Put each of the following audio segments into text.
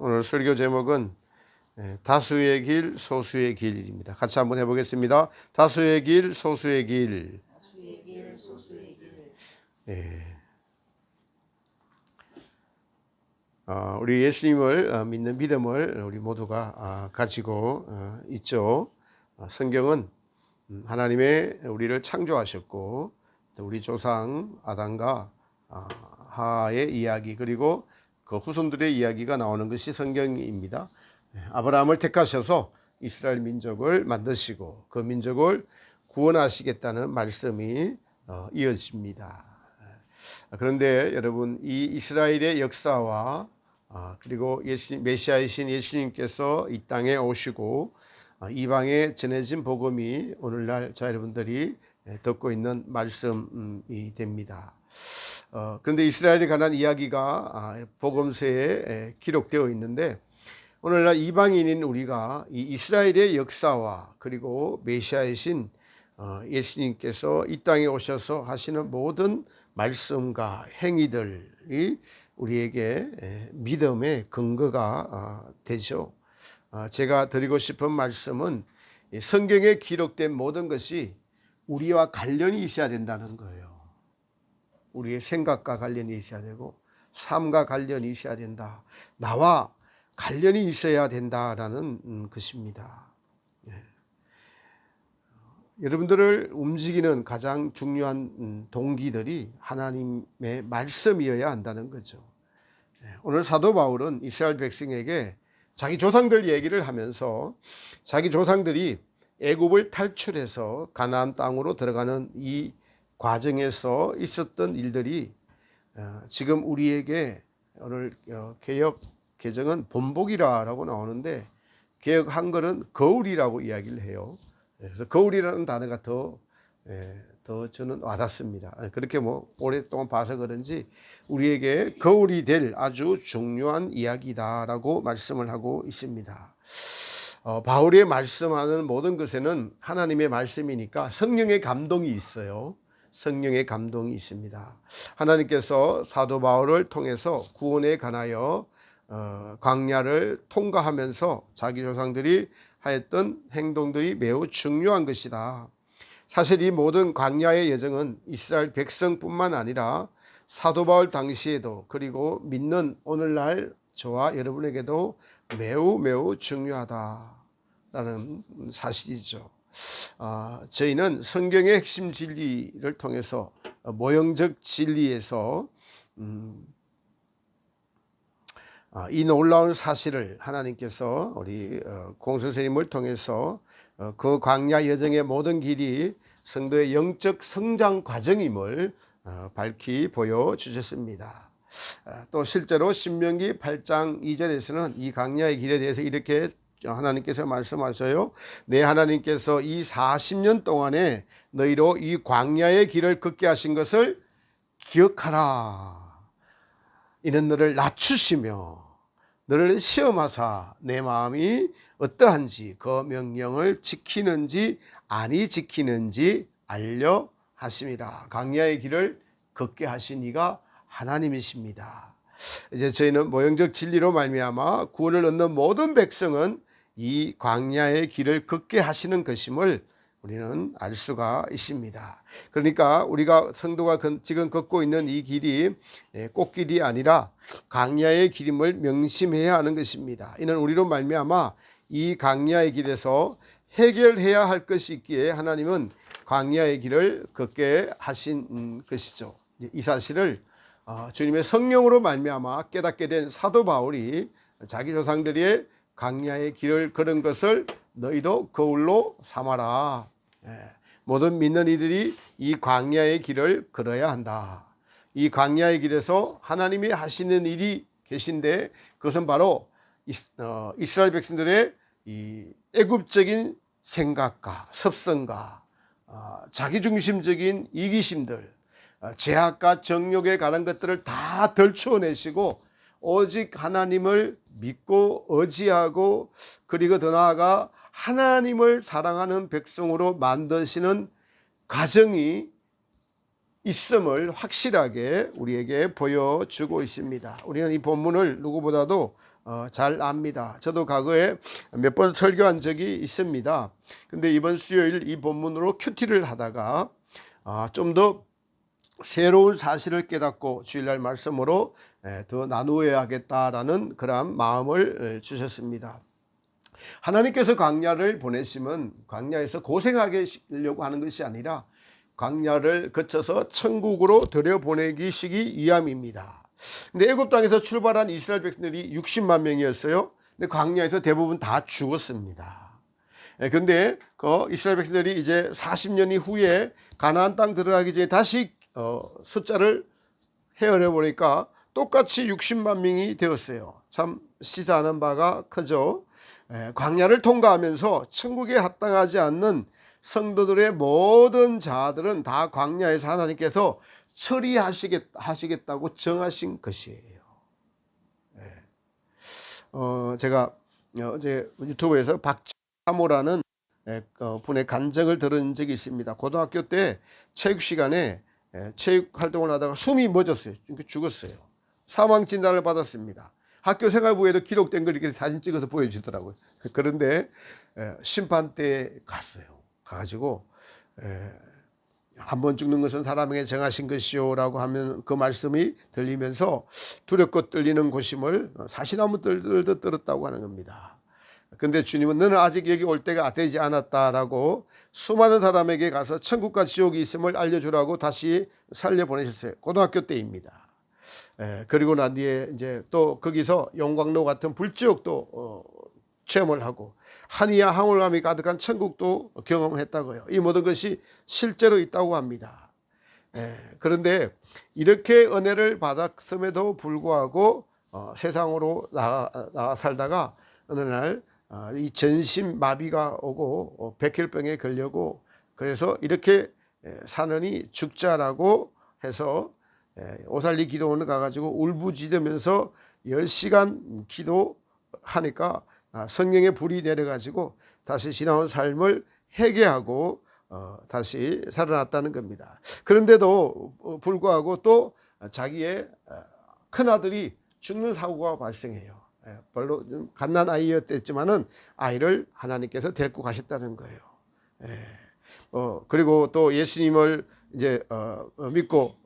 오늘 설교 제목은 다수의 길, 소수의 길입니다. 같이 한번 해보겠습니다. 다수의 길, 소수의 길. 다수의 길, 소수의 길. 우리 예수님을 믿는 믿음을 우리 모두가 가지고 있죠. 성경은 하나님의 우리를 창조하셨고 또 우리 조상 아담과 하의 이야기 그리고 그 후손들의 이야기가 나오는 것이 성경입니다. 아브라함을 택하셔서 이스라엘 민족을 만드시고 그 민족을 구원하시겠다는 말씀이 이어집니다. 그런데 여러분, 이 이스라엘의 역사와 그리고 메시아이신 예수님께서 이 땅에 오시고 이방에 전해진 복음이 오늘날 저와 여러분들이 듣고 있는 말씀이 됩니다. 그런데 이스라엘에 관한 이야기가 복음서에 기록되어 있는데 오늘날 이방인인 우리가 이 이스라엘의 역사와 그리고 메시아이신 예수님께서 이 땅에 오셔서 하시는 모든 말씀과 행위들이 우리에게 믿음의 근거가 되죠. 제가 드리고 싶은 말씀은 성경에 기록된 모든 것이 우리와 관련이 있어야 된다는 거예요. 우리의 생각과 관련이 있어야 되고 삶과 관련이 있어야 된다. 나와 관련이 있어야 된다라는 것입니다. 여러분들을 움직이는 가장 중요한 동기들이 하나님의 말씀이어야 한다는 거죠. 오늘 사도 바울은 이스라엘 백성에게 자기 조상들 얘기를 하면서 자기 조상들이 애굽을 탈출해서 가나안 땅으로 들어가는 이 과정에서 있었던 일들이 지금 우리에게 오늘 개역 개정은 본복이라고 나오는데 개역 한글은 거울이라고 이야기를 해요. 그래서 거울이라는 단어가 더 저는 와닿습니다. 그렇게 오랫동안 봐서 그런지 우리에게 거울이 될 아주 중요한 이야기다라고 말씀을 하고 있습니다. 바울이 말씀하는 모든 것에는 하나님의 말씀이니까 성령의 감동이 있어요. 성령의 감동이 있습니다. 하나님께서 사도 바울을 통해서 구원에 관하여 광야를 통과하면서 자기 조상들이 하였던 행동들이 매우 중요한 것이다. 사실 이 모든 광야의 여정은 이스라엘 백성뿐만 아니라 사도 바울 당시에도 그리고 믿는 오늘날 저와 여러분에게도 매우 중요하다라는 사실이죠. 저희는 성경의 핵심 진리를 통해서 모형적 진리에서 이 놀라운 사실을 하나님께서 우리 공 선생님을 통해서 그 광야 여정의 모든 길이 성도의 영적 성장 과정임을 밝히 보여주셨습니다. 또 실제로 신명기 8장 2절에서는 이 광야의 길에 대해서 이렇게 하나님께서 말씀하셔요. 내 하나님께서 이 40년 동안에 너희로 이 광야의 길을 걷게 하신 것을 기억하라. 이는 너를 낮추시며 너를 시험하사 내 마음이 어떠한지 그 명령을 지키는지 아니 지키는지 알려 하심이라. 광야의 길을 걷게 하신 이가 하나님이십니다. 이제 저희는 모형적 진리로 말미암아 구원을 얻는 모든 백성은 이 광야의 길을 걷게 하시는 것임을 우리는 알 수가 있습니다. 그러니까 우리가 성도가 지금 걷고 있는 이 길이 꽃길이 아니라 광야의 길임을 명심해야 하는 것입니다. 이는 우리로 말미암아 이 광야의 길에서 해결해야 할 것이 있기에 하나님은 광야의 길을 걷게 하신 것이죠. 이 사실을 주님의 성령으로 말미암아 깨닫게 된 사도 바울이 자기 조상들이 광야의 길을 걸은 것을 너희도 거울로 삼아라. 모든 믿는 이들이 이 광야의 길을 걸어야 한다. 이 광야의 길에서 하나님이 하시는 일이 계신데 그것은 바로 이스라엘 백성들의 이 애굽적인 생각과 섭성과 자기중심적인 이기심들, 죄악과 정욕에 관한 것들을 다 덜추어내시고 오직 하나님을 믿고 의지하고 그리고 더 나아가 하나님을 사랑하는 백성으로 만드시는 과정이 있음을 확실하게 우리에게 보여주고 있습니다. 우리는 이 본문을 누구보다도 잘 압니다. 저도 과거에 몇 번 설교한 적이 있습니다. 근데 이번 수요일 이 본문으로 큐티를 하다가 좀 더 새로운 사실을 깨닫고 주일날 말씀으로 더 나누어야겠다라는 그런 마음을 주셨습니다. 하나님께서 광야를 보내시면 광야에서 고생하려고 하는 것이 아니라 광야를 거쳐서 천국으로 들여보내기시기 위함입니다. 근데 애굽 땅에서 출발한 이스라엘 백성들이 60만 명이었어요. 근데 광야에서 대부분 다 죽었습니다. 그런데 그 이스라엘 백성들이 이제 40년이 후에 가나안 땅 들어가기 전에 다시 숫자를 헤아려 보니까 똑같이 60만 명이 되었어요. 참 시사하는 바가 크죠. 광야를 통과하면서 천국에 합당하지 않는 성도들의 모든 자들은 다 광야에서 하나님께서 처리하시겠다고 정하신 것이에요. 제가 어제 유튜브에서 박찬모라는 분의 간증을 들은 적이 있습니다. 고등학교 때 체육 시간에 체육 활동을 하다가 숨이 멎었어요. 죽었어요. 사망 진단을 받았습니다. 학교 생활부에도 기록된 걸 이렇게 사진 찍어서 보여주더라고요. 그런데 심판대에 갔어요. 가가지고 한 번 죽는 것은 사람에게 정하신 것이요라고 하면 그 말씀이 들리면서 두렵고 떨리는 고심을 사시나무 떨듯 떨었다고 하는 겁니다. 근데 주님은 너는 아직 여기 올 때가 되지 않았다라고 수많은 사람에게 가서 천국과 지옥이 있음을 알려주라고 다시 살려보내셨어요. 고등학교 때입니다. 그리고 난 뒤에 이제 또 거기서 용광로 같은 불지옥도 체험을 하고 한이와 황홀함이 가득한 천국도 경험했다고요. 이 모든 것이 실제로 있다고 합니다. 그런데 이렇게 은혜를 받았음에도 불구하고 세상으로 나가 살다가 어느 날 이 전신 마비가 오고 백혈병에 걸려고 그래서 이렇게 사느니 죽자라고 해서 오살리 기도원을 가가지고 울부짖으면서 10시간 기도하니까 성령의 불이 내려가지고 다시 지나온 삶을 회개하고 다시 살아났다는 겁니다. 그런데도 불구하고 또 자기의 큰아들이 죽는 사고가 발생해요. 별로 좀 갓난 아이였지만은 아이를 하나님께서 데리고 가셨다는 거예요. 그리고 또 예수님을 이제 믿고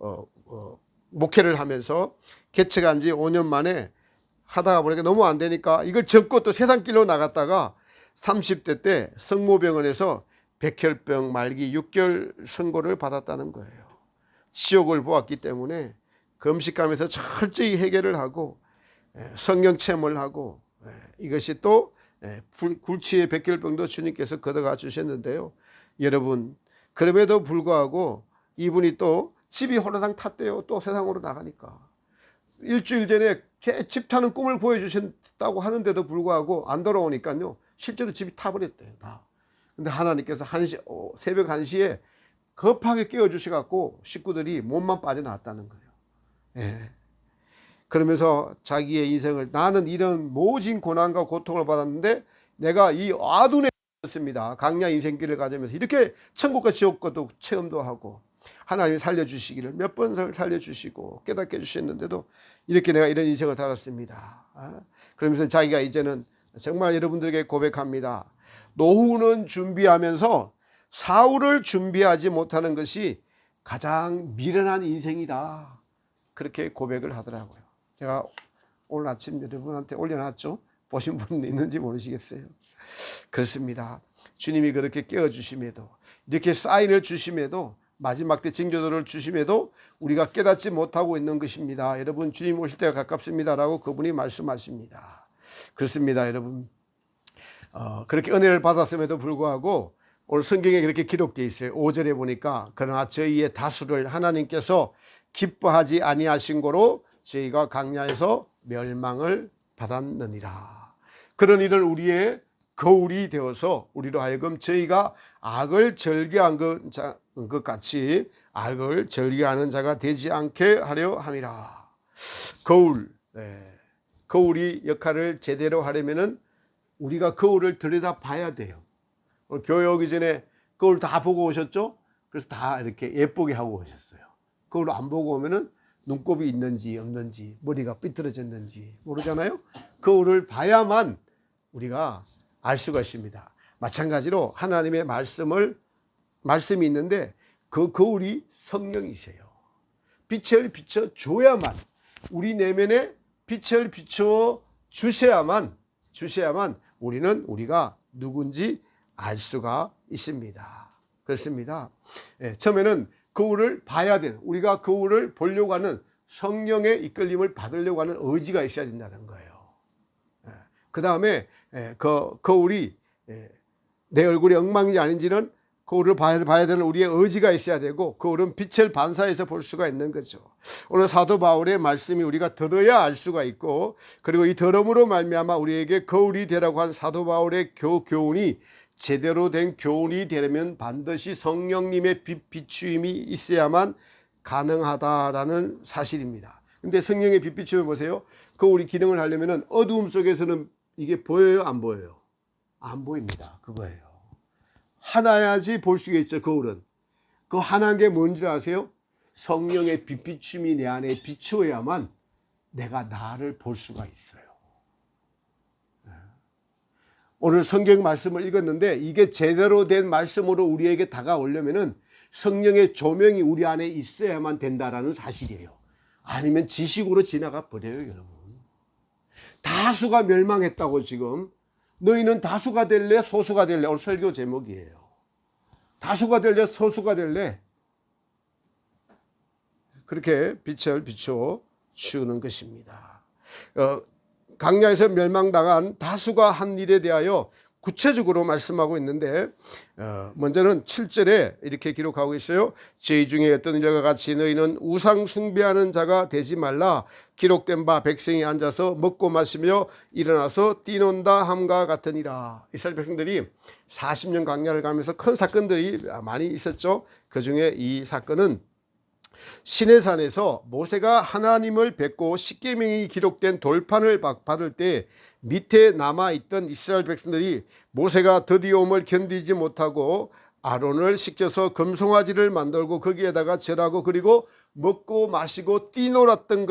목회를 하면서 개척한 지 5년 만에 하다가 보니까 너무 안 되니까 이걸 접고 또 세상길로 나갔다가 30대 때 성모병원에서 백혈병 말기 6개월 선고를 받았다는 거예요. 지옥을 보았기 때문에 금식하면서 철저히 해결을 하고 성경 체험을 하고 이것이 또 굴치의 백혈병도 주님께서 걷어가 주셨는데요. 여러분 그럼에도 불구하고 이분이 또 집이 호라당 탔대요. 또 세상으로 나가니까 일주일 전에 집 타는 꿈을 보여주셨다고 하는데도 불구하고 안 돌아오니까요. 실제로 집이 타버렸대요. 다. 근데 하나님께서 새벽 1시에 급하게 깨워주셔갖고 식구들이 몸만 빠져나왔다는 거예요. 그러면서 자기의 인생을 나는 이런 모진 고난과 고통을 받았는데 내가 이 아둔에 습니다. 강야 인생길을 가지면서 이렇게 천국과 지옥과도 체험도 하고 하나님이 살려주시기를 몇 번 살려주시고 깨닫게 해주셨는데도 이렇게 내가 이런 인생을 살았습니다. 그러면서 자기가 이제는 정말 여러분들에게 고백합니다. 노후는 준비하면서 사후를 준비하지 못하는 것이 가장 미련한 인생이다. 그렇게 고백을 하더라고요. 제가 오늘 아침 여러분한테 올려놨죠. 보신 분 있는지 모르시겠어요. 그렇습니다. 주님이 그렇게 깨워주심에도 이렇게 사인을 주심에도 마지막 때 징조들을 주심에도 우리가 깨닫지 못하고 있는 것입니다. 여러분 주님 오실 때가 가깝습니다라고 그분이 말씀하십니다. 그렇습니다. 여러분 그렇게 은혜를 받았음에도 불구하고 오늘 성경에 그렇게 기록되어 있어요. 5절에 보니까 그러나 저희의 다수를 하나님께서 기뻐하지 아니하신 고로 저희가 광야에서 멸망을 받았느니라. 그런 일은 우리의 거울이 되어서 우리로 하여금 저희가 악을 절개한 것 같이 악을 절개하는 자가 되지 않게 하려 함이라. 거울, 거울이 역할을 제대로 하려면은 우리가 거울을 들여다 봐야 돼요. 오늘 교회 오기 전에 거울 다 보고 오셨죠? 그래서 다 이렇게 예쁘게 하고 오셨어요. 거울 안 보고 오면은 눈곱이 있는지 없는지 머리가 삐뚤어졌는지 모르잖아요. 거울을 봐야만 우리가 알 수가 있습니다. 마찬가지로 하나님의 말씀이 있는데 그 거울이 성령이세요. 빛을 비춰 줘야만, 우리 내면에 빛을 비춰 주셔야만 우리는 우리가 누군지 알 수가 있습니다. 그렇습니다. 처음에는 거울을 봐야 되는, 우리가 거울을 보려고 하는 성령의 이끌림을 받으려고 하는 의지가 있어야 된다는 거예요. 그 다음에 그 거울이 내 얼굴이 엉망인지 아닌지는 거울을 봐야 되는 우리의 의지가 있어야 되고, 거울은 빛을 반사해서 볼 수가 있는 거죠. 오늘 사도 바울의 말씀이 우리가 들어야 알 수가 있고, 그리고 이 들음으로 말미암아 우리에게 거울이 되라고 한 사도 바울의 교훈이 제대로 된 교훈이 되려면 반드시 성령님의 빛 비추임이 있어야만 가능하다라는 사실입니다. 근데 성령의 빛 비추면 보세요. 거울이 기능을 하려면 어두움 속에서는 이게 보여요, 안 보여요? 안 보입니다. 그거예요. 하나야지 볼 수가 있죠. 거울은. 그 하나인 게 뭔지 아세요? 성령의 빛 비춤이 내 안에 비추어야만 내가 나를 볼 수가 있어요. 오늘 성경 말씀을 읽었는데 이게 제대로 된 말씀으로 우리에게 다가오려면은 성령의 조명이 우리 안에 있어야만 된다라는 사실이에요. 아니면 지식으로 지나가 버려요, 여러분. 다수가 멸망했다고 지금. 너희는 다수가 될래, 소수가 될래? 오늘 설교 제목이에요. 다수가 될래, 소수가 될래? 그렇게 빛을 비춰 주는 것입니다. 강야에서 멸망당한 다수가 한 일에 대하여 구체적으로 말씀하고 있는데, 먼저는 7절에 이렇게 기록하고 있어요. 저희 중에 어떤 이와 같이 너희는 우상 숭배하는 자가 되지 말라. 기록된 바 백성이 앉아서 먹고 마시며 일어나서 뛰논다 함과 같으니라. 이스라엘 백성들이 40년 광야를 가면서 큰 사건들이 많이 있었죠. 그 중에 이 사건은 시내산에서 모세가 하나님을 뵙고 십계명이 기록된 돌판을 받을 때 밑에 남아있던 이스라엘 백성들이 모세가 드디어 옴을 견디지 못하고 아론을 시켜서 금송아지를 만들고 거기에다가 절하고 그리고 먹고 마시고 뛰놀았던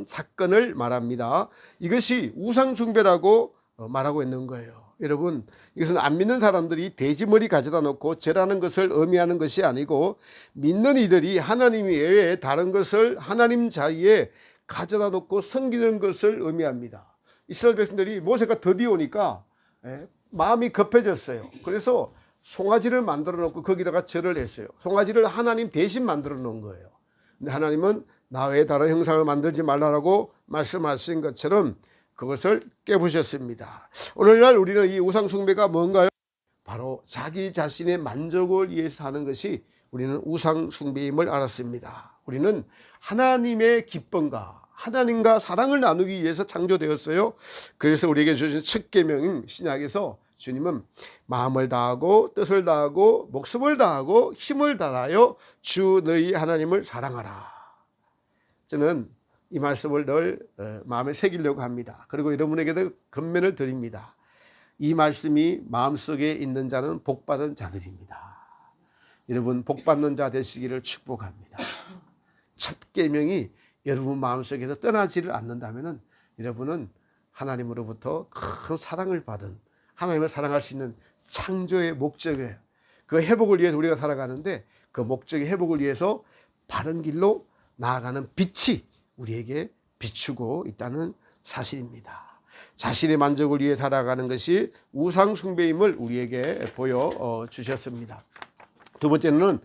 사건을 말합니다. 이것이 우상숭배라고 말하고 있는 거예요. 여러분, 이것은 안 믿는 사람들이 돼지머리 가져다 놓고 절하는 것을 의미하는 것이 아니고, 믿는 이들이 하나님 외에 다른 것을 하나님 자리에 가져다 놓고 섬기는 것을 의미합니다. 이스라엘 백성들이 모세가 드디어 오니까 마음이 급해졌어요. 그래서 송아지를 만들어 놓고 거기다가 절을 했어요. 송아지를 하나님 대신 만들어 놓은 거예요. 근데 하나님은 나 외에 다른 형상을 만들지 말라라고 말씀하신 것처럼 그것을 깨부셨습니다. 오늘날 우리는 이 우상숭배가 뭔가요? 바로 자기 자신의 만족을 위해서 하는 것이 우리는 우상숭배임을 알았습니다. 우리는 하나님의 기쁨과 하나님과 사랑을 나누기 위해서 창조되었어요. 그래서 우리에게 주신 첫 계명인 신약에서 주님은 마음을 다하고 뜻을 다하고 목숨을 다하고 힘을 다하여 주 너희 하나님을 사랑하라. 저는 이 말씀을 늘 마음에 새기려고 합니다. 그리고 여러분에게도 권면을 드립니다. 이 말씀이 마음속에 있는 자는 복받은 자들입니다. 여러분 복받는 자 되시기를 축복합니다. 첫 계명이 여러분 마음속에서 떠나지를 않는다면 여러분은 하나님으로부터 큰 사랑을 받은, 하나님을 사랑할 수 있는 창조의 목적에, 그 회복을 위해서 우리가 살아가는데 그 목적의 회복을 위해서 바른 길로 나아가는 빛이 우리에게 비추고 있다는 사실입니다. 자신의 만족을 위해 살아가는 것이 우상숭배임을 우리에게 보여주셨습니다. 두 번째는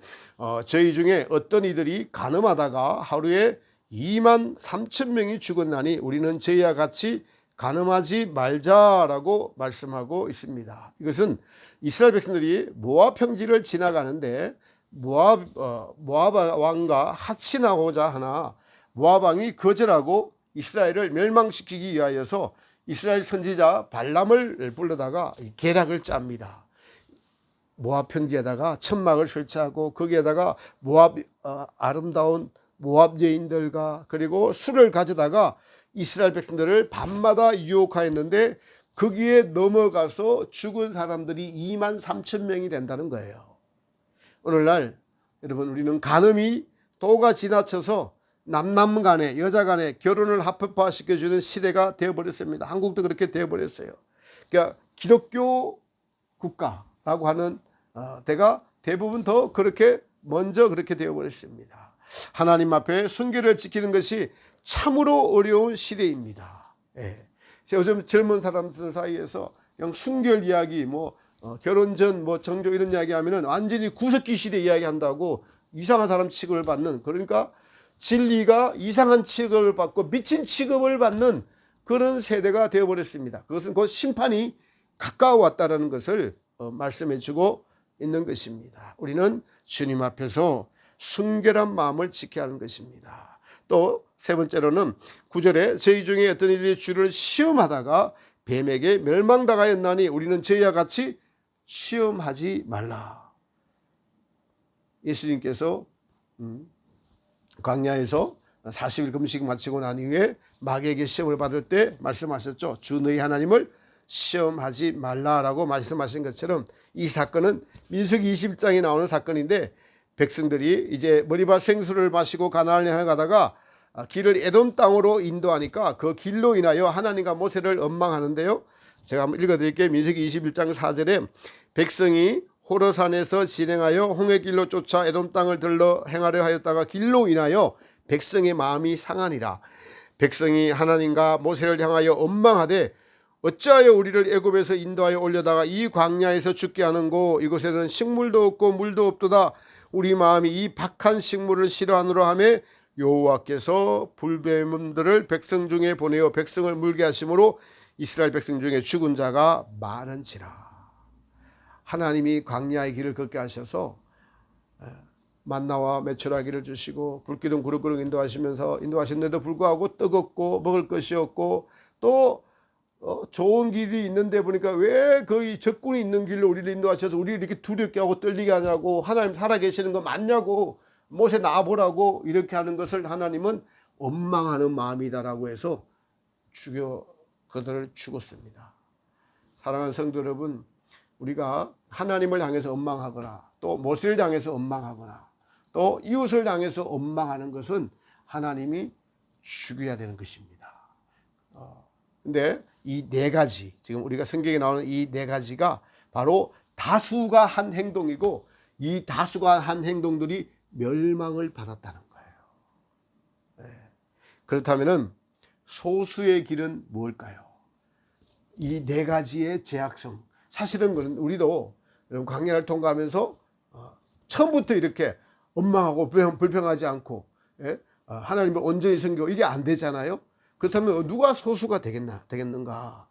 저희 중에 어떤 이들이 간음하다가 하루에 2만 3천 명이 죽었나니 우리는 저희와 같이 간음하지 말자라고 말씀하고 있습니다. 이것은 이스라엘 백성들이 모압 평지를 지나가는데 모압 왕과 합친하고자 하나 모압 왕이 거절하고 이스라엘을 멸망시키기 위하여서 이스라엘 선지자 발람을 불러다가 계략을 짭니다. 모압 평지에다가 천막을 설치하고 거기에다가 모압 아름다운 모압 여인들과 그리고 술을 가져다가 이스라엘 백성들을 밤마다 유혹하였는데 거기에 넘어가서 죽은 사람들이 2만 3천 명이 된다는 거예요. 오늘날 여러분 우리는 간음이 도가 지나쳐서 남남 간에 여자 간에 결혼을 합법화시켜주는 시대가 되어버렸습니다. 한국도 그렇게 되어버렸어요. 그러니까 기독교 국가라고 하는 데가 대부분 더 그렇게 먼저 그렇게 되어버렸습니다. 하나님 앞에 순결을 지키는 것이 참으로 어려운 시대입니다. 예. 요즘 젊은 사람들 사이에서 그냥 순결 이야기, 결혼 전 정조 이런 이야기 하면은 완전히 구석기 시대 이야기 한다고 이상한 사람 취급을 받는, 그러니까 진리가 이상한 취급을 받고 미친 취급을 받는 그런 세대가 되어버렸습니다. 그것은 곧 심판이 가까워 왔다라는 것을 말씀해 주고 있는 것입니다. 우리는 주님 앞에서 순결한 마음을 지켜야 하는 것입니다. 또 세 번째로는 9절에 저희 중에 어떤 이들이 주를 시험하다가 뱀에게 멸망당하였나니 우리는 저희와 같이 시험하지 말라. 예수님께서 광야에서 40일 금식 마치고 난 이후에 마귀에게 시험을 받을 때 말씀하셨죠. 주 너희 하나님을 시험하지 말라라고 말씀하신 것처럼 이 사건은 민수기 21장에 나오는 사건인데, 백성들이 이제 머리밭 생수를 마시고 가나안을 향해 가다가 길을 에돔 땅으로 인도하니까 그 길로 인하여 하나님과 모세를 원망하는데요. 제가 한번 읽어드릴게요. 민수기 21장 4절에 백성이 호르산에서 진행하여 홍해길로 쫓아 에돔 땅을 들러 행하려 하였다가 길로 인하여 백성의 마음이 상하니라. 백성이 하나님과 모세를 향하여 원망하되 어찌하여 우리를 애굽에서 인도하여 올려다가 이 광야에서 죽게 하는고, 이곳에는 식물도 없고 물도 없도다. 우리 마음이 이 박한 식물을 싫어하노라 하며 여호와께서 불뱀들을 백성 중에 보내어 백성을 물게 하심으로 이스라엘 백성 중에 죽은 자가 많은지라. 하나님이 광야의 길을 걷게 하셔서 만나와 메추라기를 주시고 불기둥 그릇그릇 인도하셨는데도 불구하고 뜨겁고 먹을 것이 없고 또 좋은 길이 있는데 보니까 왜 거의 적군이 있는 길로 우리를 인도하셔서 우리를 이렇게 두렵게 하고 떨리게 하냐고, 하나님 살아계시는 거 맞냐고, 모세 나와보라고 이렇게 하는 것을 하나님은 원망하는 마음이다라고 해서 그들을 죽었습니다. 사랑하는 성도 여러분, 우리가 하나님을 향해서 원망하거나 또 모세를 향해서 원망하거나 또 이웃을 향해서 원망하는 것은 하나님이 죽여야 되는 것입니다. 근데 이 네 가지, 지금 우리가 성경에 나오는 이 네 가지가 바로 다수가 한 행동이고, 이 다수가 한 행동들이 멸망을 받았다는 거예요. 그렇다면은 소수의 길은 무엇일까요? 이 네 가지의 제약성. 사실은 우리도 광야를 통과하면서 처음부터 이렇게 원망하고 불평하지 않고 하나님을 온전히 섬기고 이게 안 되잖아요. 그렇다면 누가 소수가 되겠는가?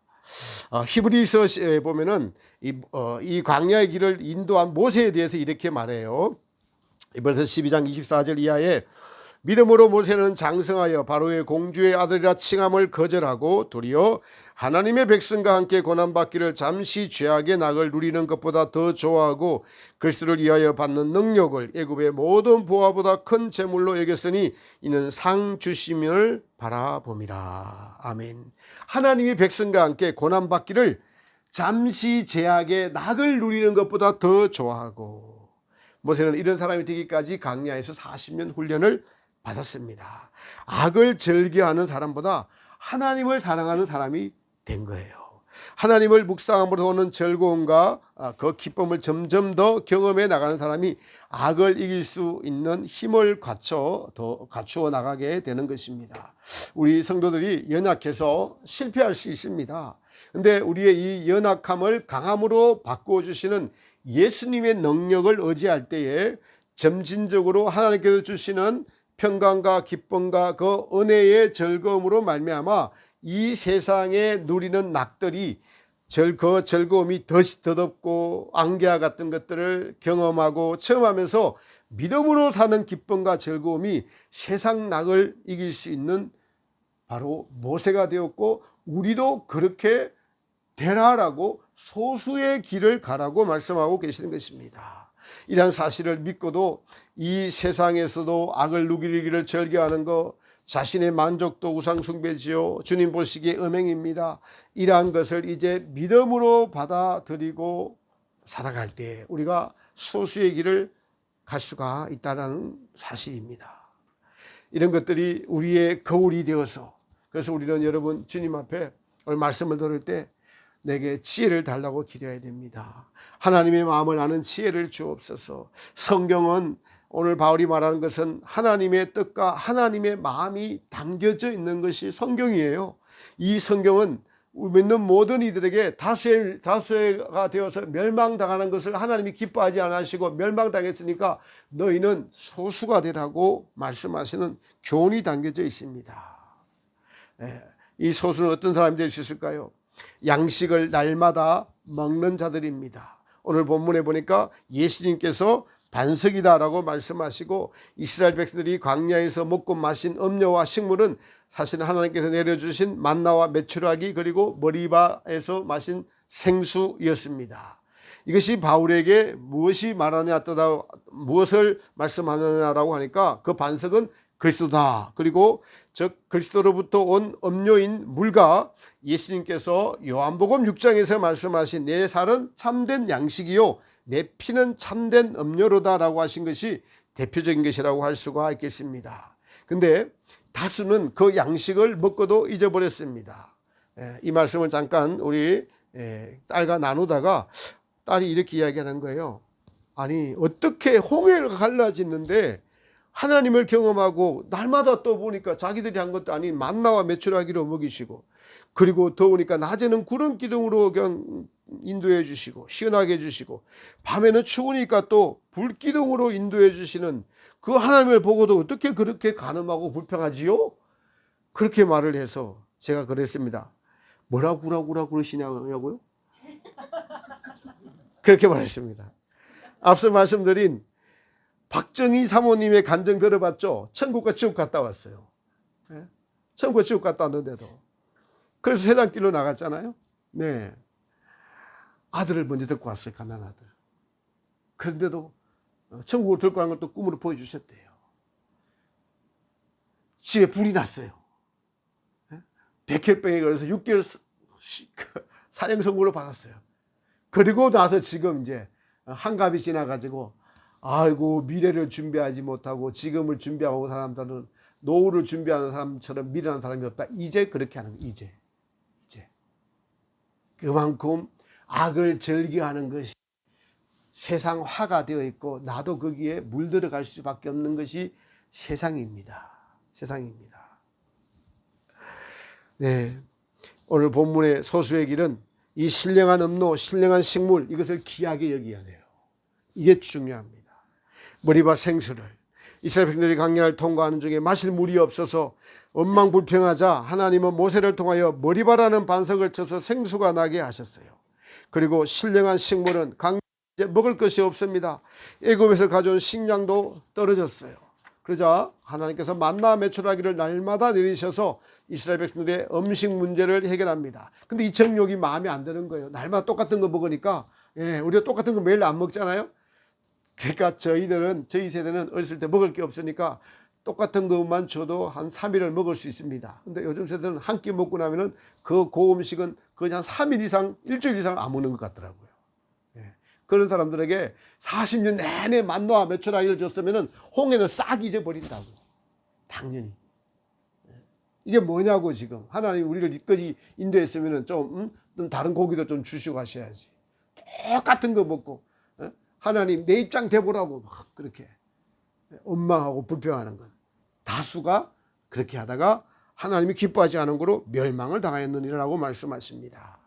히브리서에 보면은 이 광야의 길을 인도한 모세에 대해서 이렇게 말해요. 이번에서 12장 24절 이하에 믿음으로 모세는 장성하여 바로의 공주의 아들이라 칭함을 거절하고 도리어 하나님의 백성과 함께 고난받기를 잠시 죄악의 낙을 누리는 것보다 더 좋아하고 그리스도를 위하여 받는 능력을 애굽의 모든 보화보다 큰 재물로 여겼으니 이는 상 주심을 바라봄이라. 아멘. 하나님의 백성과 함께 고난받기를 잠시 죄악의 낙을 누리는 것보다 더 좋아하고, 모세는 이런 사람이 되기까지 광야에서 40년 훈련을 받았습니다. 악을 즐겨하는 사람보다 하나님을 사랑하는 사람이 된 거예요. 하나님을 묵상함으로 오는 즐거움과 그 기쁨을 점점 더 경험해 나가는 사람이 악을 이길 수 있는 힘을 갖추어 나가게 되는 것입니다. 우리 성도들이 연약해서 실패할 수 있습니다. 그런데 우리의 이 연약함을 강함으로 바꾸어 주시는 예수님의 능력을 의지할 때에 점진적으로 하나님께서 주시는 평강과 기쁨과 그 은혜의 즐거움으로 말미암아 이 세상에 누리는 낙들이 그 즐거움이 더덥고 안개와 같은 것들을 경험하고 체험하면서 믿음으로 사는 기쁨과 즐거움이 세상 낙을 이길 수 있는 바로 모세가 되었고, 우리도 그렇게 되라라고 소수의 길을 가라고 말씀하고 계시는 것입니다. 이러한 사실을 믿고도 이 세상에서도 악을 누리기를 즐겨하는 것, 자신의 만족도 우상숭배지요, 주님 보시기에 음행입니다. 이러한 것을 이제 믿음으로 받아들이고 살아갈 때 우리가 소수의 길을 갈 수가 있다는 사실입니다. 이런 것들이 우리의 거울이 되어서, 그래서 우리는 여러분 주님 앞에 오늘 말씀을 들을 때 내게 지혜를 달라고 기도해야 됩니다. 하나님의 마음을 아는 지혜를 주옵소서. 성경은 오늘 바울이 말하는 것은 하나님의 뜻과 하나님의 마음이 담겨져 있는 것이 성경이에요. 이 성경은 믿는 모든 이들에게 다수가 되어서 멸망당하는 것을 하나님이 기뻐하지 않으시고 멸망당했으니까 너희는 소수가 되라고 말씀하시는 교훈이 담겨져 있습니다. 이 소수는 어떤 사람이 될 수 있을까요? 양식을 날마다 먹는 자들입니다. 오늘 본문에 보니까 예수님께서 반석이다라고 말씀하시고 이스라엘 백성들이 광야에서 먹고 마신 음료와 식물은 사실 하나님께서 내려주신 만나와 메추라기 그리고 머리바에서 마신 생수였습니다. 이것이 바울에게 무엇이 말하냐 뜨다 무엇을 말씀하느냐라고 하니까 그 반석은 그리스도다. 그리고 즉 그리스도로부터 온 음료인 물과 예수님께서 요한복음 6장에서 말씀하신 내 살은 참된 양식이요 내 피는 참된 음료로다라고 하신 것이 대표적인 것이라고 할 수가 있겠습니다. 근데 다수는 그 양식을 먹고도 잊어버렸습니다. 이 말씀을 잠깐 우리 딸과 나누다가 딸이 이렇게 이야기하는 거예요. 아니 어떻게 홍해가 갈라지는데 하나님을 경험하고 날마다 또 보니까 자기들이 한 것도 아닌 만나와 메추라기로 먹이시고 그리고 더우니까 낮에는 구름 기둥으로 그냥 인도해 주시고 시원하게 해주시고 밤에는 추우니까 또 불기둥으로 인도해 주시는 그 하나님을 보고도 어떻게 그렇게 간음하고 불평하지요? 그렇게 말을 해서 제가 그랬습니다. 뭐라고 그러시냐고요? 그렇게 말했습니다. 앞서 말씀드린 박정희 사모님의 간증 들어봤죠? 천국과 지옥 갔다 왔어요. 천국과 지옥 갔다 왔는데도 그래서 세상길로 나갔잖아요. 네, 아들을 먼저 데리고 왔어요. 가난한 아들. 그런데도 천국으로 데리고 가는 걸 또 꿈으로 보여주셨대요. 집에 불이 났어요. 백혈병에 걸려서 6개월 사형 선고를 받았어요. 그리고 나서 지금 이제 한갑이 지나가지고 아이고 미래를 준비하지 못하고 지금을 준비하고 사람들은 노후를 준비하는 사람처럼 미련한 사람이 없다. 이제 그렇게 하는 거예요. 이제 그만큼 악을 즐겨하는 것이 세상화가 되어 있고 나도 거기에 물들어갈 수밖에 없는 것이 세상입니다. 네, 오늘 본문의 소수의 길은 이 신령한 음료, 신령한 식물 이것을 귀하게 여겨야 돼요. 이게 중요합니다. 머리와 생수를 이스라엘 백성들이 광야를 통과하는 중에 마실 물이 없어서 원망불평하자 하나님은 모세를 통하여 머리바라는 반석을 쳐서 생수가 나게 하셨어요. 그리고 신령한 식물은 광야에 먹을 것이 없습니다. 애굽에서 가져온 식량도 떨어졌어요. 그러자 하나님께서 만나 메추라기를 날마다 내리셔서 이스라엘 백성들의 음식 문제를 해결합니다. 근데 이 정욕이 마음에 안 드는 거예요. 날마다 똑같은 거 먹으니까 우리가 똑같은 거 매일 안 먹잖아요. 그러니까 저희 세대는 어렸을 때 먹을 게 없으니까 똑같은 것만 줘도 한 3일을 먹을 수 있습니다. 근데 요즘 세대는 한 끼 먹고 나면은 그 고음식은 그냥 3일 이상, 일주일 이상 안 먹는 것 같더라고요. 그런 사람들에게 40년 내내 만나와 메추라기를 줬으면은 홍해는 싹 잊어버린다고. 당연히. 이게 뭐냐고 지금. 하나님 우리를 이까지 인도했으면은 좀 다른 고기도 좀 주시고 하셔야지. 똑같은 거 먹고. 하나님 내 입장 대보라고 막 그렇게 원망하고 불평하는 것. 다수가 그렇게 하다가 하나님이 기뻐하지 않은 거로 멸망을 당하였느니라고 말씀하십니다.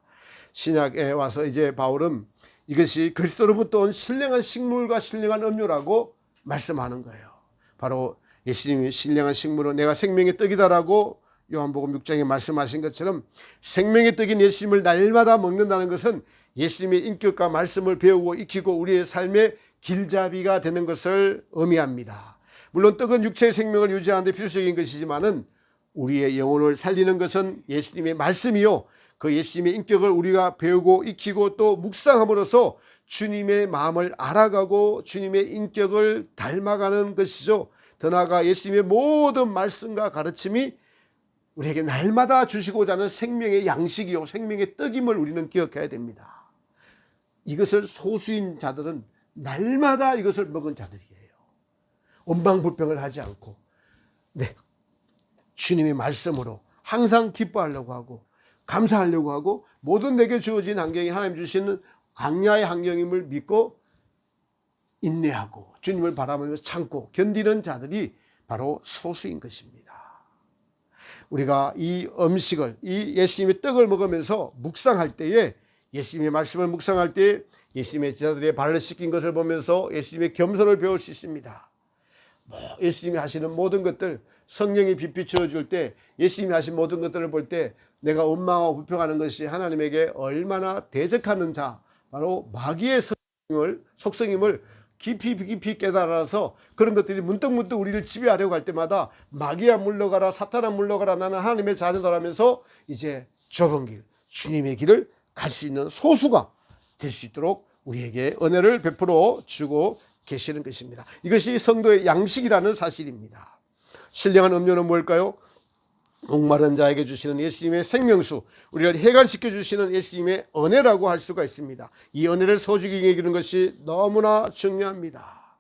신약에 와서 이제 바울은 이것이 그리스도로부터 온 신령한 식물과 신령한 음료라고 말씀하는 거예요. 바로 예수님이 신령한 식물은 내가 생명의 떡이다라고 요한복음 6장에 말씀하신 것처럼 생명의 떡인 예수님을 날마다 먹는다는 것은 예수님의 인격과 말씀을 배우고 익히고 우리의 삶의 길잡이가 되는 것을 의미합니다. 물론 떡은 육체의 생명을 유지하는 데 필수적인 것이지만은 우리의 영혼을 살리는 것은 예수님의 말씀이요. 그 예수님의 인격을 우리가 배우고 익히고 또 묵상함으로써 주님의 마음을 알아가고 주님의 인격을 닮아가는 것이죠. 더 나아가 예수님의 모든 말씀과 가르침이 우리에게 날마다 주시고자 하는 생명의 양식이요 생명의 떡임을 우리는 기억해야 됩니다. 이것을 소수인 자들은 날마다 이것을 먹은 자들이에요. 원망불평을 하지 않고 주님의 말씀으로 항상 기뻐하려고 하고 감사하려고 하고 모든 내게 주어진 환경이 하나님 주시는 광야의 환경임을 믿고 인내하고 주님을 바라보며 참고 견디는 자들이 바로 소수인 것입니다. 우리가 이 음식을, 이 예수님의 떡을 먹으면서 묵상할 때에, 예수님의 말씀을 묵상할 때에 예수님의 제자들의 발을 씻긴 것을 보면서 예수님의 겸손을 배울 수 있습니다. 예수님이 하시는 모든 것들, 성령이 빛이 주어줄 때 예수님이 하신 모든 것들을 볼 때 내가 원망하고 불평하는 것이 하나님에게 얼마나 대적하는 자, 바로 마귀의 속성임을 깊이 깨달아서 그런 것들이 문득문득 우리를 지배하려고 할 때마다 마귀야 물러가라, 사탄아 물러가라, 나는 하나님의 자녀다라면서 이제 좁은 길, 주님의 길을 갈 수 있는 소수가 될 수 있도록 우리에게 은혜를 베풀어 주고 계시는 것입니다. 이것이 성도의 양식이라는 사실입니다. 신령한 음료는 뭘까요? 목마른 자에게 주시는 예수님의 생명수, 우리를 해결시켜 주시는 예수님의 은혜라고 할 수가 있습니다. 이 은혜를 소중히 여기는 것이 너무나 중요합니다.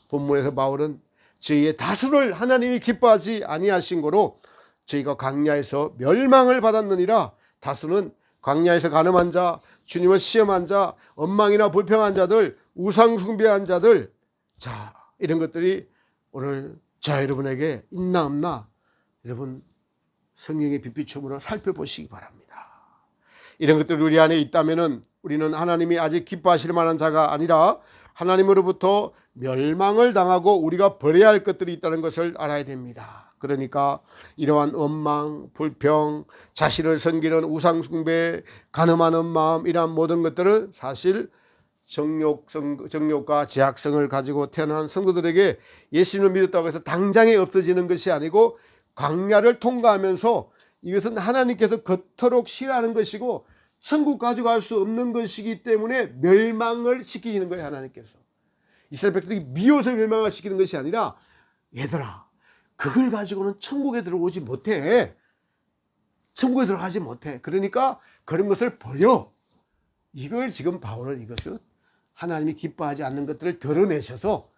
본문에서 바울은 저희의 다수를 하나님이 기뻐하지 아니하신 거로 저희가 광야에서 멸망을 받았느니라. 다수는 광야에서 가늠한 자, 주님을 시험한 자, 원망이나 불평한 자들, 우상 숭배한 자들, 자, 이런 것들이 오늘 자 여러분에게 있나 없나 여러분 성령의 빛비춤으로 살펴보시기 바랍니다. 이런 것들이 우리 안에 있다면은 우리는 하나님이 아직 기뻐하실 만한 자가 아니라 하나님으로부터 멸망을 당하고 우리가 버려야 할 것들이 있다는 것을 알아야 됩니다. 그러니까 이러한 원망, 불평, 자신을 섬기는 우상숭배, 간음하는 마음, 이러한 모든 것들은 사실 정욕과 제약성을 가지고 태어난 성도들에게 예수님을 믿었다고 해서 당장에 없어지는 것이 아니고 광야를 통과하면서 이것은 하나님께서 그토록 싫어하는 것이고 천국 가져갈 수 없는 것이기 때문에 멸망을 시키시는 거예요. 하나님께서 이스라엘 백성들이 미워서 멸망을 시키는 것이 아니라, 얘들아 그걸 가지고는 천국에 들어오지 못해, 천국에 들어가지 못해, 그러니까 그런 것을 버려. 이걸 지금 바울은 이것을 하나님이 기뻐하지 않는 것들을 드러내셔서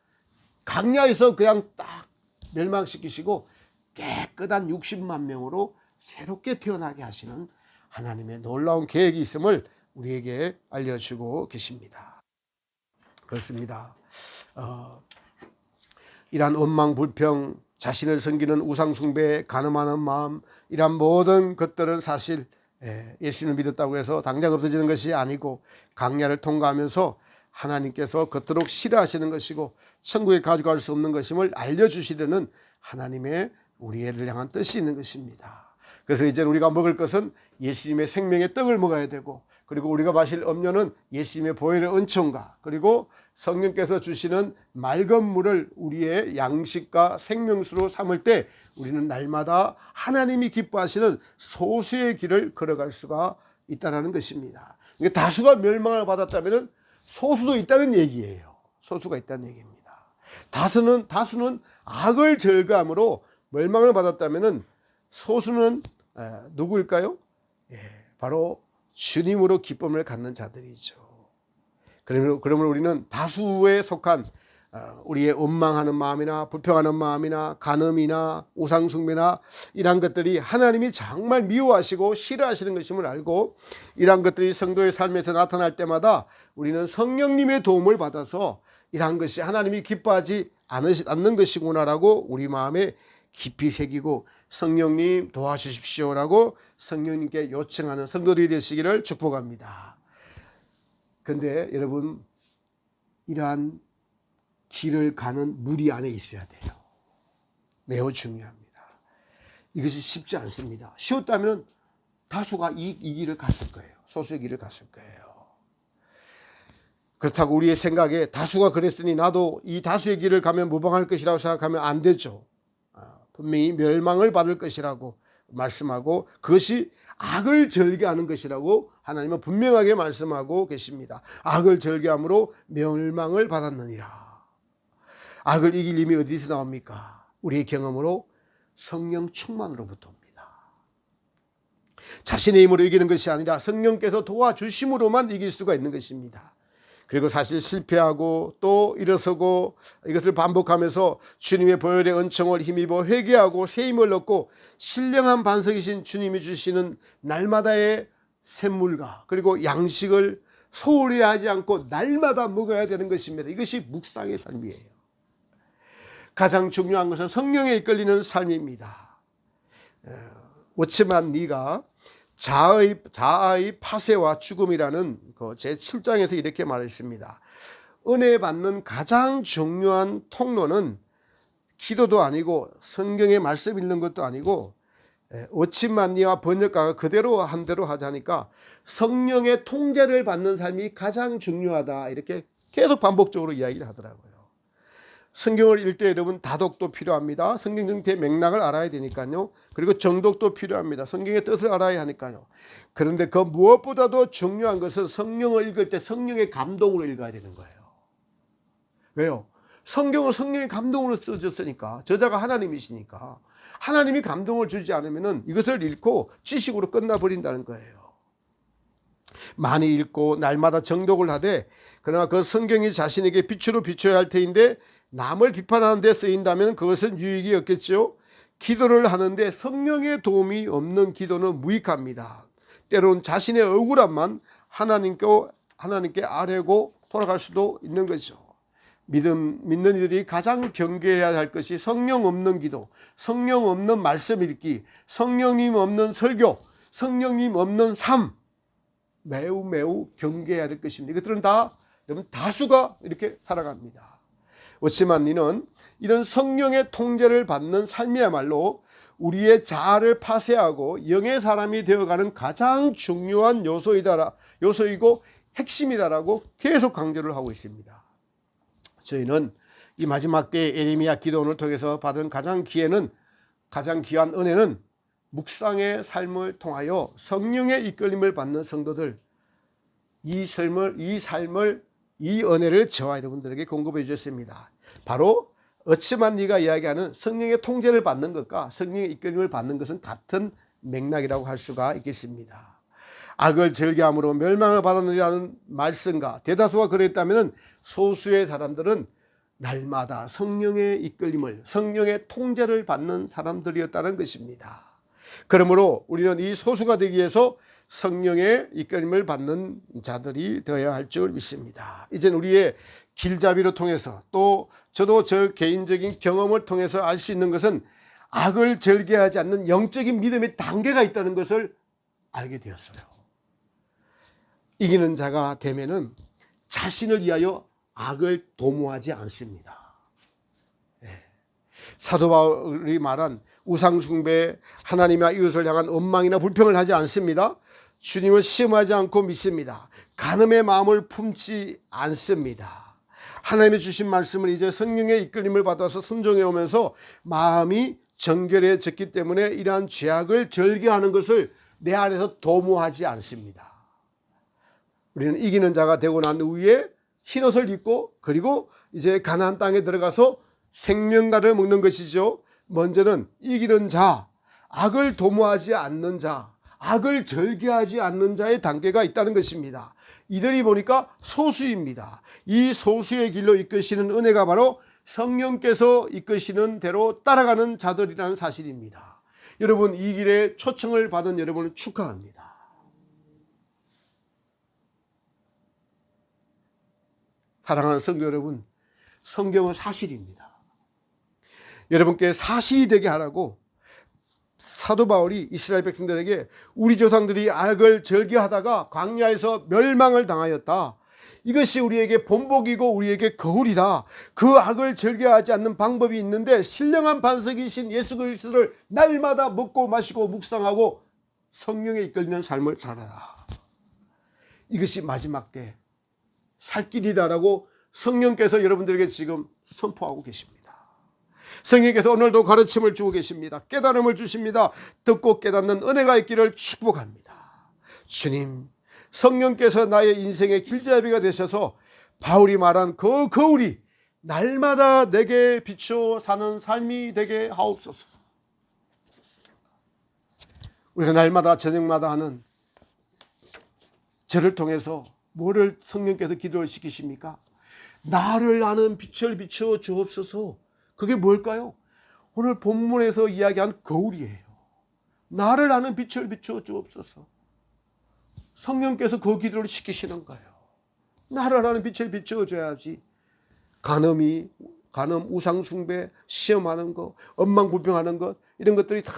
광야에서 그냥 딱 멸망시키시고 깨끗한 60만 명으로 새롭게 태어나게 하시는 하나님의 놀라운 계획이 있음을 우리에게 알려주고 계십니다. 그렇습니다. 이러한 원망, 불평, 자신을 섬기는 우상숭배, 간음하는 마음, 이러한 모든 것들은 사실 예수님을 믿었다고 해서 당장 없어지는 것이 아니고 광야를 통과하면서 하나님께서 그토록 싫어하시는 것이고 천국에 가져갈 수 없는 것임을 알려주시려는 하나님의 우리를 향한 뜻이 있는 것입니다. 그래서 이제 우리가 먹을 것은 예수님의 생명의 떡을 먹어야 되고, 그리고 우리가 마실 음료는 예수님의 보혈의 은총과 그리고 성령께서 주시는 맑은 물을 우리의 양식과 생명수로 삼을 때 우리는 날마다 하나님이 기뻐하시는 소수의 길을 걸어갈 수가 있다는 것입니다. 그러니까 다수가 멸망을 받았다면 소수도 있다는 얘기예요. 소수가 있다는 얘기입니다. 다수는 악을 절감으로 멸망을 받았다면 소수는 누구일까요? 바로 주님으로 기쁨을 갖는 자들이죠. 그러면 우리는 다수에 속한 우리의 원망하는 마음이나 불평하는 마음이나 간음이나 우상숭배나 이러한 것들이 하나님이 정말 미워하시고 싫어하시는 것임을 알고, 이러한 것들이 성도의 삶에서 나타날 때마다 우리는 성령님의 도움을 받아서 이러한 것이 하나님이 기뻐하지 않는 것이구나라고 우리 마음에 깊이 새기고 성령님 도와주십시오라고 성령님께 요청하는 성도들이 되시기를 축복합니다. 그런데 여러분, 이러한 길을 가는 무리 안에 있어야 돼요. 매우 중요합니다. 이것이 쉽지 않습니다. 쉬웠다면 다수가 이 길을 갔을 거예요. 소수의 길을 갔을 거예요. 그렇다고 우리의 생각에 다수가 그랬으니 나도 이 다수의 길을 가면 무방할 것이라고 생각하면 안 되죠. 분명히 멸망을 받을 것이라고 말씀하고 그것이 악을 절개하는 것이라고 하나님은 분명하게 말씀하고 계십니다. 악을 절개함으로 멸망을 받았느니라. 악을 이길 힘이 어디서 나옵니까? 우리의 경험으로 성령 충만으로부터 옵니다. 자신의 힘으로 이기는 것이 아니라 성령께서 도와주심으로만 이길 수가 있는 것입니다. 그리고 사실 실패하고 또 일어서고 이것을 반복하면서 주님의 보혈의 은총을 힘입어 회개하고 새 힘을 얻고 신령한 반석이신 주님이 주시는 날마다의 샘물과 그리고 양식을 소홀히 하지 않고 날마다 먹어야 되는 것입니다. 이것이 묵상의 삶이에요. 가장 중요한 것은 성령에 이끌리는 삶입니다. 그렇지만 네가 자아의 파쇄와 죽음이라는 제7장에서 이렇게 말했습니다. 은혜 받는 가장 중요한 통로는 기도도 아니고 성경의 말씀 읽는 것도 아니고 오치만니와 번역가가 그대로 한 대로 하자니까 성령의 통제를 받는 삶이 가장 중요하다 이렇게 계속 반복적으로 이야기를 하더라고요. 성경을 읽을 때 여러분 다독도 필요합니다. 성경 전체의 맥락을 알아야 되니까요. 그리고 정독도 필요합니다. 성경의 뜻을 알아야 하니까요. 그런데 그 무엇보다도 중요한 것은 성경을 읽을 때 성령의 감동으로 읽어야 되는 거예요. 왜요? 성경은 성령의 감동으로 써졌으니까, 저자가 하나님이시니까 하나님이 감동을 주지 않으면 이것을 읽고 지식으로 끝나버린다는 거예요. 많이 읽고 날마다 정독을 하되 그러나 그 성경이 자신에게 빛으로 비춰야 할 터인데 남을 비판하는 데 쓰인다면 그것은 유익이 없겠죠. 기도를 하는데 성령의 도움이 없는 기도는 무익합니다. 때로는 자신의 억울함만 하나님께 아뢰고 돌아갈 수도 있는 거죠. 믿는 이들이 가장 경계해야 할 것이 성령 없는 기도, 성령 없는 말씀 읽기, 성령님 없는 설교, 성령님 없는 삶, 매우 경계해야 될 것입니다. 이것들은 다 여러분 다수가 이렇게 살아갑니다. 그렇지만 너는 이런 성령의 통제를 받는 삶이야말로 우리의 자아를 파쇄하고 영의 사람이 되어가는 가장 중요한 요소이고 핵심이다라고 계속 강조를 하고 있습니다. 저희는 이 마지막 때의 에레미야 기도원을 통해서 받은 가장 귀한 은혜는 묵상의 삶을 통하여 성령의 이끌림을 받는 성도들, 이 은혜를 저와 여러분들에게 공급해 주셨습니다. 바로 어찌만 네가 이야기하는 성령의 통제를 받는 것과 성령의 이끌림을 받는 것은 같은 맥락이라고 할 수가 있겠습니다. 악을 절개함으로 멸망을 받아내리라는 말씀과 대다수가 그랬다면 소수의 사람들은 날마다 성령의 이끌림을, 성령의 통제를 받는 사람들이었다는 것입니다. 그러므로 우리는 이 소수가 되기 위해서 성령의 이끌림을 받는 자들이 되어야 할 줄 믿습니다. 이젠 우리의 길잡이를 통해서 또 저도 저 개인적인 경험을 통해서 알 수 있는 것은 악을 절개하지 않는 영적인 믿음의 단계가 있다는 것을 알게 되었어요. 이기는 자가 되면은 자신을 위하여 악을 도모하지 않습니다. 사도 바울이 말한 우상숭배, 하나님과 이웃을 향한 원망이나 불평을 하지 않습니다. 주님을 시험하지 않고 믿습니다. 간음의 마음을 품지 않습니다. 하나님이 주신 말씀을 이제 성령의 이끌림을 받아서 순종해 오면서 마음이 정결해졌기 때문에 이러한 죄악을 절개하는 것을 내 안에서 도모하지 않습니다. 우리는 이기는 자가 되고 난 후에 흰옷을 입고 그리고 이제 가나안 땅에 들어가서 생명과를 먹는 것이죠. 먼저는 이기는 자, 악을 도모하지 않는 자, 악을 절개하지 않는 자의 단계가 있다는 것입니다. 이들이 보니까 소수입니다. 이 소수의 길로 이끄시는 은혜가 바로 성령께서 이끄시는 대로 따라가는 자들이라는 사실입니다. 여러분, 이 길에 초청을 받은 여러분을 축하합니다. 사랑하는 성도 여러분, 성경은 사실입니다. 여러분께 사실이 되게 하라고 사도 바울이 이스라엘 백성들에게 우리 조상들이 악을 절개하다가 광야에서 멸망을 당하였다. 이것이 우리에게 본보기고 우리에게 거울이다. 그 악을 절개하지 않는 방법이 있는데 신령한 반석이신 예수 그리스도를 날마다 먹고 마시고 묵상하고 성령에 이끌리는 삶을 살아라. 이것이 마지막 때 살 길이다라고 성령께서 여러분들에게 지금 선포하고 계십니다. 성령께서 오늘도 가르침을 주고 계십니다. 깨달음을 주십니다. 듣고 깨닫는 은혜가 있기를 축복합니다. 주님, 성령께서 나의 인생의 길잡이가 되셔서 바울이 말한 그 거울이 날마다 내게 비추어 사는 삶이 되게 하옵소서. 우리가 날마다 저녁마다 하는 저를 통해서 뭐를 성령께서 기도를 시키십니까? 나를 아는 빛을 비추어 주옵소서. 그게 뭘까요? 오늘 본문에서 이야기한 거울이에요. 나를 아는 빛을 비추어 주옵소서. 성령께서 그 기도를 시키시는 거예요. 나를 아는 빛을 비추어 줘야지. 간음, 우상숭배, 시험하는 것, 엉망불평하는 것, 이런 것들이 다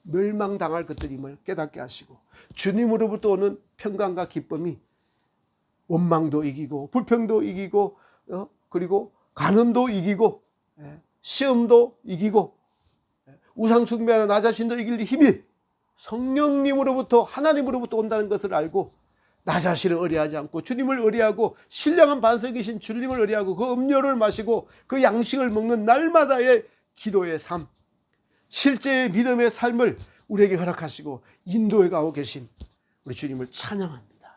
멸망당할 것들임을 깨닫게 하시고, 주님으로부터 오는 평강과 기쁨이 원망도 이기고 불평도 이기고 그리고 간음도 이기고 시험도 이기고 우상숭배하는 나 자신도 이길 힘이 성령님으로부터 하나님으로부터 온다는 것을 알고, 나 자신을 의뢰하지 않고 주님을 의뢰하고 신령한 반석이신 주님을 의뢰하고 그 음료를 마시고 그 양식을 먹는 날마다의 기도의 삶, 실제의 믿음의 삶을 우리에게 허락하시고 인도해 가고 계신 우리 주님을 찬양합니다.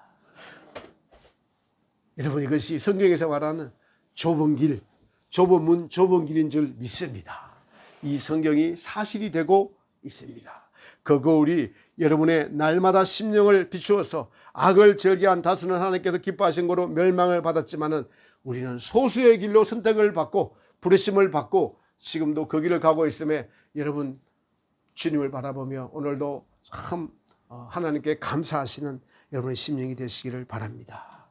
여러분, 이것이 성경에서 말하는 좁은 길, 좁은 문, 좁은 길인 줄 믿습니다. 이 성경이 사실이 되고 있습니다. 그 거울이 여러분의 날마다 심령을 비추어서 악을 절개한 다수는 하나님께서 기뻐하신 거로 멸망을 받았지만은 우리는 소수의 길로 선택을 받고 부르심을 받고 지금도 그 길을 가고 있음에 여러분 주님을 바라보며 오늘도 참 하나님께 감사하시는 여러분의 심령이 되시기를 바랍니다.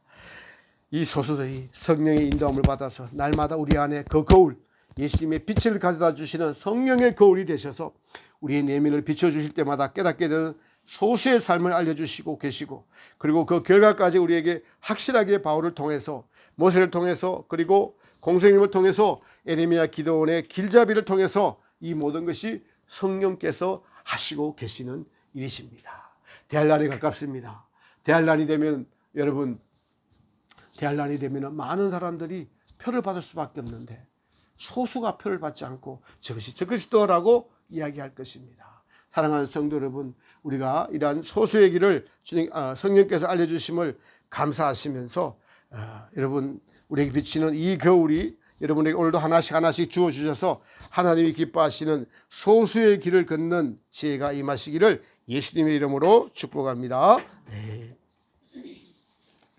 이 소수들이 성령의 인도함을 받아서 날마다 우리 안에 그 거울, 예수님의 빛을 가져다 주시는 성령의 거울이 되셔서 우리의 내면을 비춰주실 때마다 깨닫게 되는 소수의 삶을 알려주시고 계시고, 그리고 그 결과까지 우리에게 확실하게 바울을 통해서, 모세를 통해서, 그리고 공생님을 통해서, 에레미야 기도원의 길잡이를 통해서 이 모든 것이 성령께서 하시고 계시는 일이십니다. 대할 날이 가깝습니다. 대할 날이 되면 여러분, 대할 날이 되면 많은 사람들이 표를 받을 수밖에 없는데 소수가 표를 받지 않고 저것이 적그리스도라고 이야기할 것입니다. 사랑하는 성도 여러분, 우리가 이러한 소수의 길을 성령께서 알려주심을 감사하시면서 여러분 우리에게 비치는 이 거울이 여러분에게 오늘도 하나씩 주어주셔서 하나님이 기뻐하시는 소수의 길을 걷는 지혜가 임하시기를 예수님의 이름으로 축복합니다. 네.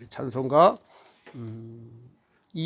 찬송가